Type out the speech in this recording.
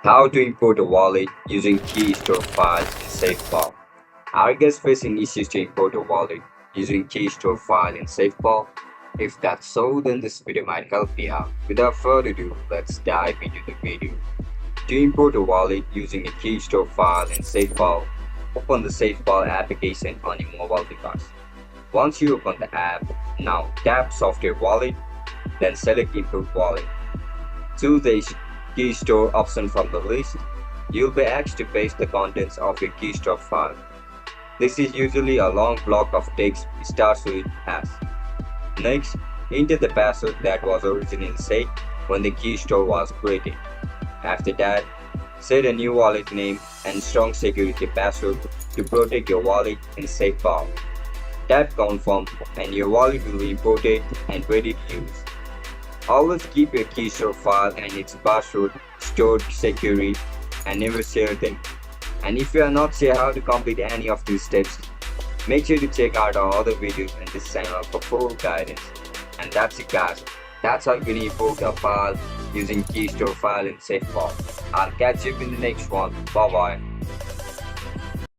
How to import a wallet using Keystore files in SafePal. Are you guys facing issues to import a wallet using Keystore file in SafePal? If that's so, then this video might help you out. Without further ado, let's dive into the video. To import a wallet using a Keystore file in SafePal, open the SafePal application on your mobile device. Once you open the app, now tap Software Wallet, then select Import Wallet. Choose the Keystore option from the list. You'll be asked to paste the contents of your Keystore file. This is usually a long block of text starts with as. Next, enter the password that was originally set when the Keystore was created. After that, set a new wallet name and strong security password to protect your wallet in SafePal. Tap Confirm and your wallet will be imported and ready to use. Always keep your Keystore file and its password stored securely and never share them. And if you are not sure how to complete any of these steps, make sure to check out our other videos in this channel for full guidance. And that's it guys. That's how you can import a file using Keystore file in SafePal. I'll catch you in the next one. Bye bye.